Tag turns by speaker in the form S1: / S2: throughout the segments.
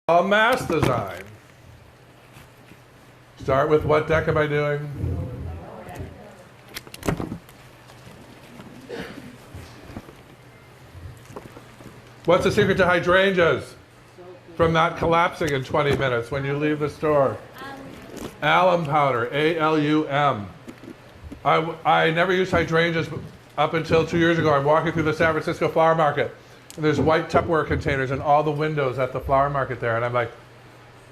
S1: All mass design. Start with what deck am I doing? What's the secret to hydrangeas from not collapsing in 20 minutes when you leave the store? Alum powder, A-L-U-M. I never used hydrangeas up until 2 years ago. I'm walking through the San Francisco flower market, and there's white Tupperware containers in all the windows at the flower market there, and I'm like,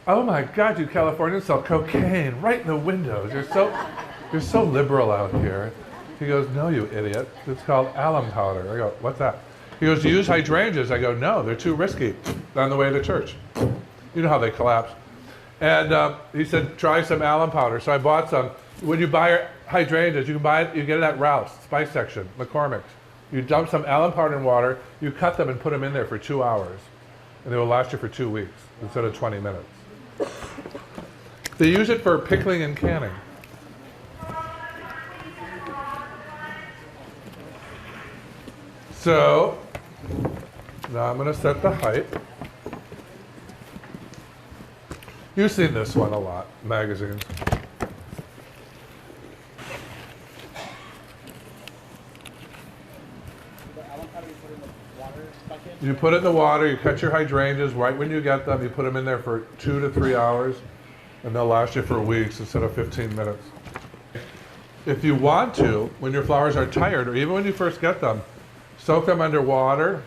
S1: oh my God, you Californians sell cocaine right in the windows. You're so liberal out here. He goes, no, you idiot. It's called alum powder. I go, what's that? He goes, do you use hydrangeas? I go, no, they're too risky on the way to church. You know how they collapse. And he said, try some alum powder. So I bought some. When you buy hydrangeas, you can buy it, you get it at Rouse, spice section, McCormick's. You dump some alum powder in water, you cut them and put them in there for 2 hours. And they will last you for 2 weeks instead of 20 minutes. They use it for pickling and canning. So, now I'm going to set the height. You've seen this one a lot, magazines. You put it in the water, you cut your hydrangeas right when you get them, you put them in there for 2 to 3 hours, and they'll last you for weeks instead of 15 minutes. If you want to, when your flowers are tired, or even when you first get them, soak them under water,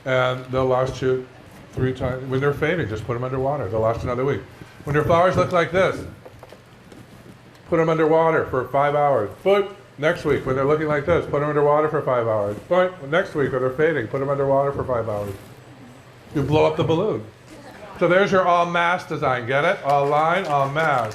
S1: and they'll last you 3 times. When they're fading, just put them under water. They'll last another week. When your flowers look like this, put them under water for 5 hours. But next week, when they're looking like this, put them under water for 5 hours. But next week, when they're fading, put them under water for 5 hours. You blow up the balloon. So there's your all mass design. Get it? All line, all mass.